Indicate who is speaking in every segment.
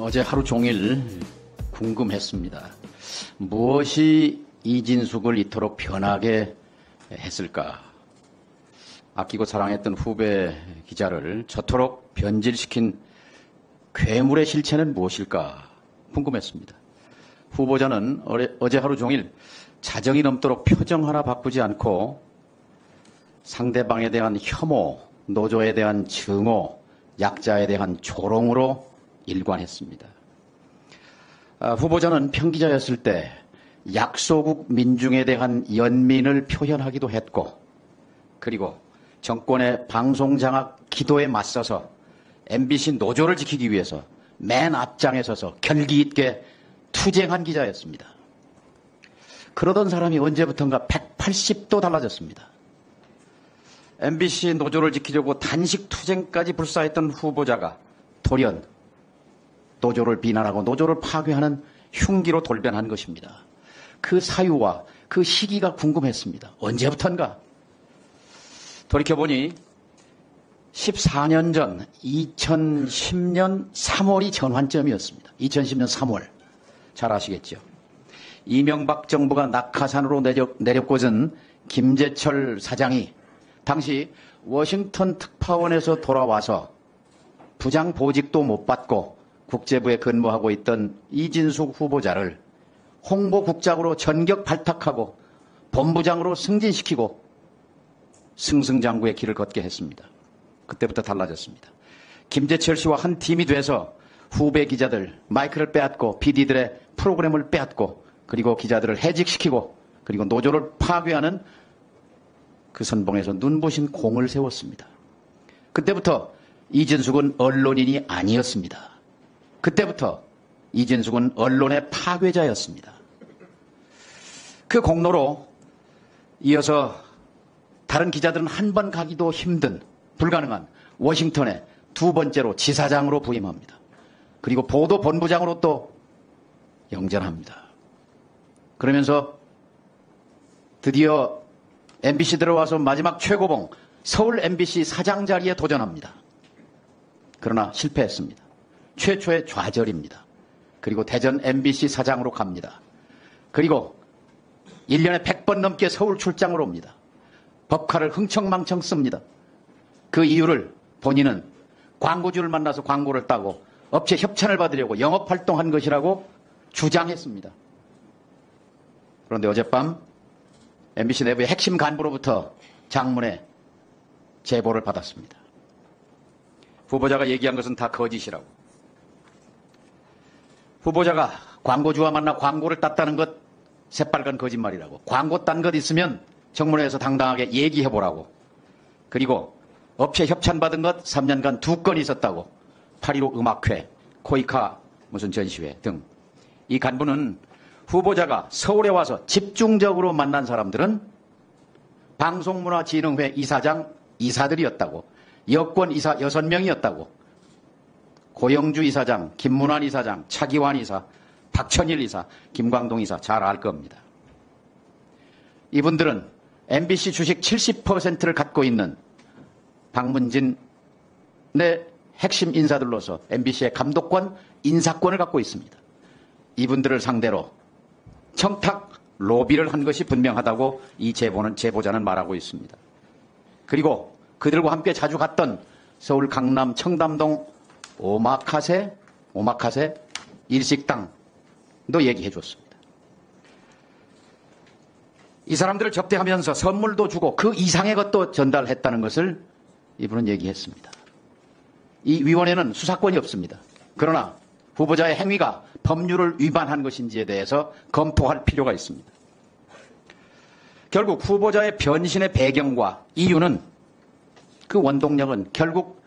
Speaker 1: 어제 하루 종일 궁금했습니다. 무엇이 이진숙을 이토록 변하게 했을까? 아끼고 사랑했던 후배 기자를 저토록 변질시킨 괴물의 실체는 무엇일까 궁금했습니다. 후보자는 어제 하루 종일 자정이 넘도록 표정 하나 바꾸지 않고 상대방에 대한 혐오, 노조에 대한 증오, 약자에 대한 조롱으로 일관했습니다. 후보자는 평기자였을 때 약소국 민중에 대한 연민을 표현하기도 했고, 그리고 정권의 방송장악 기도에 맞서서 MBC 노조를 지키기 위해서 맨 앞장에 서서 결기 있게 투쟁한 기자였습니다. 그러던 사람이 언제부턴가 180도 달라졌습니다. MBC 노조를 지키려고 단식 투쟁까지 불사했던 후보자가 돌연 노조를 비난하고 노조를 파괴하는 흉기로 돌변한 것입니다. 그 사유와 그 시기가 궁금했습니다. 언제부턴가? 돌이켜보니 14년 전 2010년 3월이 전환점이었습니다. 2010년 3월. 잘 아시겠죠? 이명박 정부가 낙하산으로 내려꽂은 김재철 사장이 당시 워싱턴 특파원에서 돌아와서 부장 보직도 못 받고 국제부에 근무하고 있던 이진숙 후보자를 홍보국장으로 전격 발탁하고 본부장으로 승진시키고 승승장구의 길을 걷게 했습니다. 그때부터 달라졌습니다. 김재철 씨와 한 팀이 돼서 후배 기자들 마이크를 빼앗고 PD들의 프로그램을 빼앗고 그리고 기자들을 해직시키고 그리고 노조를 파괴하는 그 선봉에서 눈부신 공을 세웠습니다. 그때부터 이진숙은 언론인이 아니었습니다. 그때부터 이진숙은 언론의 파괴자였습니다. 그 공로로 이어서 다른 기자들은 한 번 가기도 힘든 불가능한 워싱턴에 두 번째로 지사장으로 부임합니다. 그리고 보도본부장으로 또 영전합니다. 그러면서 드디어 MBC 들어와서 마지막 최고봉 서울 MBC 사장 자리에 도전합니다. 그러나 실패했습니다. 최초의 좌절입니다. 그리고 대전 MBC 사장으로 갑니다. 그리고 1년에 100번 넘게 서울 출장을 옵니다. 법카를 흥청망청 씁니다. 그 이유를 본인은 광고주를 만나서 광고를 따고 업체 협찬을 받으려고 영업활동한 것이라고 주장했습니다. 그런데 어젯밤 MBC 내부의 핵심 간부로부터 장문의 제보를 받았습니다. 후보자가 얘기한 것은 다 거짓이라고. 후보자가 광고주와 만나 광고를 땄다는 것 새빨간 거짓말이라고. 광고 딴 것 있으면 정문회에서 당당하게 얘기해보라고. 그리고 업체 협찬받은 것 3년간 2건 있었다고. 8.15 음악회, 코이카 무슨 전시회 등. 이 간부는 후보자가 서울에 와서 집중적으로 만난 사람들은 방송문화진흥회 이사장 이사들이었다고. 여권 이사 6명이었다고. 고영주 이사장, 김문환 이사장, 차기환 이사, 박천일 이사, 김광동 이사 잘 알 겁니다. 이분들은 MBC 주식 70%를 갖고 있는 박문진의 핵심 인사들로서 MBC의 감독권, 인사권을 갖고 있습니다. 이분들을 상대로 청탁, 로비를 한 것이 분명하다고 이 제보자는 말하고 있습니다. 그리고 그들과 함께 자주 갔던 서울 강남 청담동 오마카세 일식당도 얘기해 줬습니다. 이 사람들을 접대하면서 선물도 주고 그 이상의 것도 전달했다는 것을 이분은 얘기했습니다. 이 위원회는 수사권이 없습니다. 그러나 후보자의 행위가 법률을 위반한 것인지에 대해서 검토할 필요가 있습니다. 결국 후보자의 변신의 배경과 이유는 그 원동력은 결국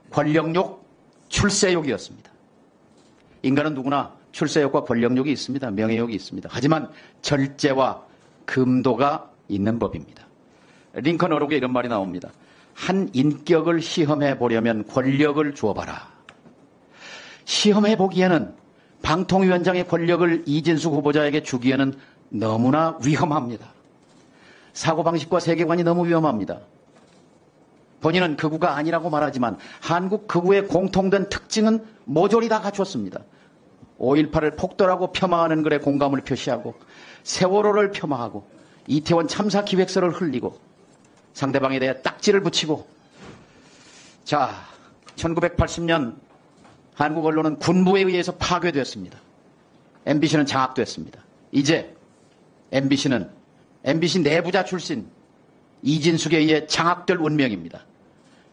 Speaker 1: 권력욕, 출세욕이었습니다. 인간은 누구나 출세욕과 권력욕이 있습니다. 명예욕이 있습니다. 하지만 절제와 금도가 있는 법입니다. 링컨 어록에 이런 말이 나옵니다. 한 인격을 시험해 보려면 권력을 주어봐라. 시험해 보기에는 방통위원장의 권력을 이진숙 후보자에게 주기에는 너무나 위험합니다. 사고방식과 세계관이 너무 위험합니다. 본인은 극우가 아니라고 말하지만 한국 극우의 공통된 특징은 모조리 다 갖추었습니다. 5.18을 폭도라고 폄하하는 글에 공감을 표시하고 세월호를 폄하하고 이태원 참사 기획서를 흘리고 상대방에 대해 딱지를 붙이고, 자, 1980년 한국 언론은 군부에 의해서 파괴됐습니다. MBC는 장악됐습니다. 이제 MBC는 MBC 내부자 출신 이진숙에 의해 장악될 운명입니다.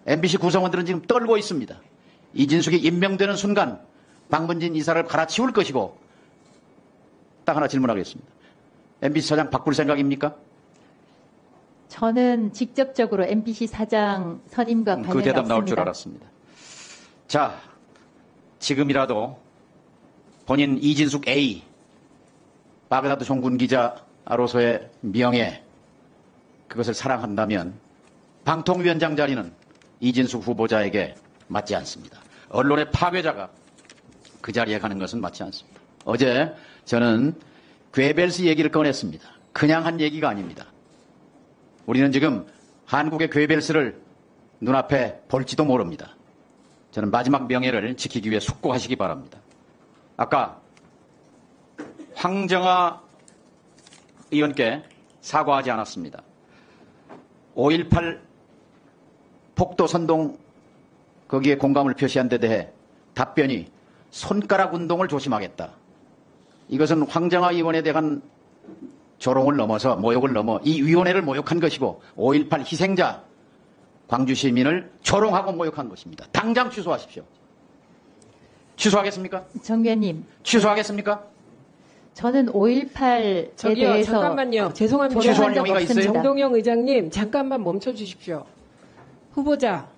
Speaker 1: MBC 구성원들은 지금 떨고 있습니다. 이진숙이 임명되는 순간 박문진 이사를 갈아치울 것이고, 딱 하나 질문하겠습니다. MBC 사장 바꿀 생각입니까?
Speaker 2: 저는 직접적으로 MBC 사장 선임과 관련이
Speaker 1: 그 대답 나올 줄
Speaker 2: 없습니다.
Speaker 1: 알았습니다. 자, 지금이라도 본인 이진숙 A, 바그다드 종군 기자로서의 명예, 그것을 사랑한다면 방통위원장 자리는 이진숙 후보자에게 맞지 않습니다. 언론의 파괴자가 그 자리에 가는 것은 맞지 않습니다. 어제 저는 괴벨스 얘기를 꺼냈습니다. 그냥 한 얘기가 아닙니다. 우리는 지금 한국의 괴벨스를 눈앞에 볼지도 모릅니다. 저는 마지막 명예를 지키기 위해 숙고하시기 바랍니다. 아까 황정아 의원께 사과하지 않았습니다. 5.18 폭도 선동 거기에 공감을 표시한 데 대해 답변이 손가락 운동을 조심하겠다. 이것은 황정아 의원에 대한 조롱을 넘어서 모욕을 넘어 이 위원회를 모욕한 것이고 5.18 희생자 광주 시민을 조롱하고 모욕한 것입니다. 당장 취소하십시오. 취소하겠습니까?
Speaker 2: 정 의원님,
Speaker 1: 취소하겠습니까?
Speaker 2: 저는 5.18에
Speaker 3: 저기요,
Speaker 2: 대해서
Speaker 3: 잠깐만요. 죄송합니다.
Speaker 1: 취소할
Speaker 2: 적
Speaker 1: 용의가 있어요?
Speaker 2: 없습니다.
Speaker 3: 정동영 의장님, 잠깐만 멈춰 주십시오. 후보자,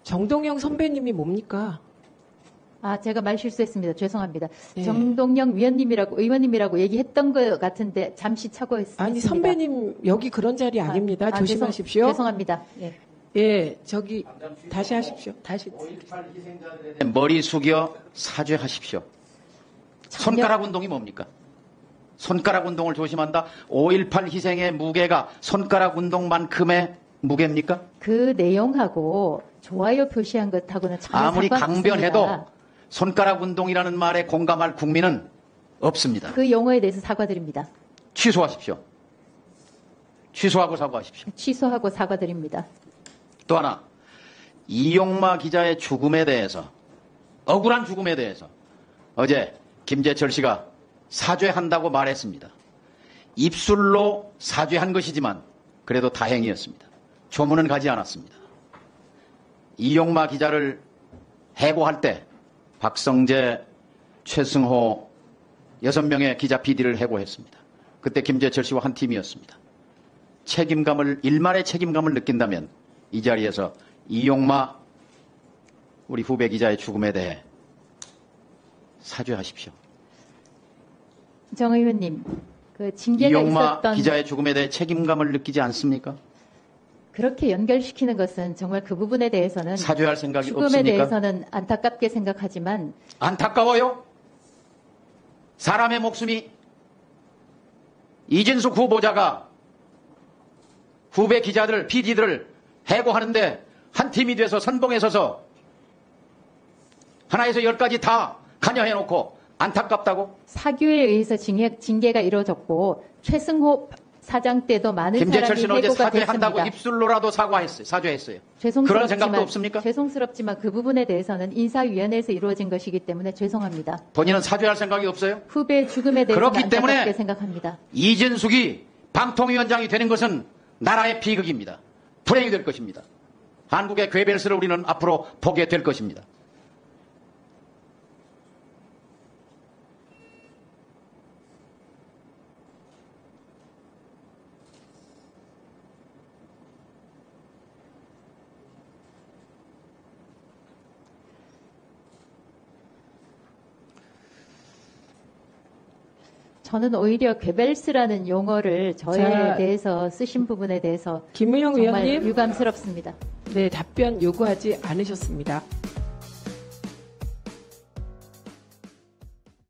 Speaker 3: 정동영 선배님이 뭡니까?
Speaker 2: 제가 말 실수했습니다. 죄송합니다.
Speaker 3: 네.
Speaker 2: 정동영 의원님이라고 얘기했던 것 같은데 잠시 착오했습니다.
Speaker 3: 아니, 선배님, 여기 그런 자리 아닙니다. 조심하십시오.
Speaker 2: 죄송합니다. 예.
Speaker 3: 예, 저기, 다시 하십시오. 다시.
Speaker 1: 5.18 희생자들에 대해 머리 숙여 사죄하십시오. 손가락 운동이 뭡니까? 손가락 운동을 조심한다. 5.18 희생의 무게가 손가락 운동만큼의 무게입니까?
Speaker 2: 그 내용하고 좋아요 표시한 것하고는 전혀
Speaker 1: 아무리
Speaker 2: 상관없습니다.
Speaker 1: 강변해도 손가락 운동이라는 말에 공감할 국민은 없습니다.
Speaker 2: 그 용어에 대해서 사과드립니다.
Speaker 1: 취소하십시오. 취소하고 사과하십시오.
Speaker 2: 취소하고 사과드립니다.
Speaker 1: 또 하나, 이용마 기자의 죽음에 대해서, 억울한 죽음에 대해서 어제 김재철 씨가 사죄한다고 말했습니다. 입술로 사죄한 것이지만 그래도 다행이었습니다. 조문은 가지 않았습니다. 이용마 기자를 해고할 때 박성재, 최승호 6명의 기자 PD를 해고했습니다. 그때 김재철 씨와 한 팀이었습니다. 일말의 책임감을 느낀다면 이 자리에서 이용마 우리 후배 기자의 죽음에 대해 사죄하십시오.
Speaker 2: 정 의원님, 그 징계가
Speaker 1: 이용마
Speaker 2: 있었던
Speaker 1: 기자의 죽음에 대해 책임감을 느끼지 않습니까?
Speaker 2: 그렇게 연결시키는 것은 정말 그 부분에 대해서는
Speaker 1: 사죄할 생각이
Speaker 2: 죽음에
Speaker 1: 없습니까?
Speaker 2: 대해서는 안타깝게 생각하지만
Speaker 1: 안타까워요? 사람의 목숨이 이진숙 후보자가 후배 기자들, PD들을 해고하는데 한 팀이 돼서 선봉에 서서 하나에서 10까지 다 관여해놓고 안타깝다고?
Speaker 2: 사규에 의해서 징계가 이루어졌고 최승호 사장 때도 많은
Speaker 1: 김재철
Speaker 2: 사람이
Speaker 1: 씨는 어제
Speaker 2: 해고가
Speaker 1: 사죄한다고
Speaker 2: 됐습니다.
Speaker 1: 입술로라도 사죄했어요. 그런 생각도 없습니까?
Speaker 2: 죄송스럽지만 그 부분에 대해서는 인사위원회에서 이루어진 것이기 때문에 죄송합니다.
Speaker 1: 본인은 사죄할 생각이 없어요?
Speaker 2: 후배 죽음에 대해서
Speaker 1: 그렇기 때문에
Speaker 2: 안타깝게 생각합니다.
Speaker 1: 이진숙이 방통위원장이 되는 것은 나라의 비극입니다. 불행이 될 것입니다. 한국의 괴벨스를 우리는 앞으로 보게 될 것입니다.
Speaker 2: 저는 오히려 괴벨스라는 용어를 저에
Speaker 3: 자,
Speaker 2: 대해서 쓰신 부분에 대해서
Speaker 3: 김의영
Speaker 2: 정말
Speaker 3: 의원님,
Speaker 2: 유감스럽습니다.
Speaker 3: 네, 답변 요구하지 않으셨습니다.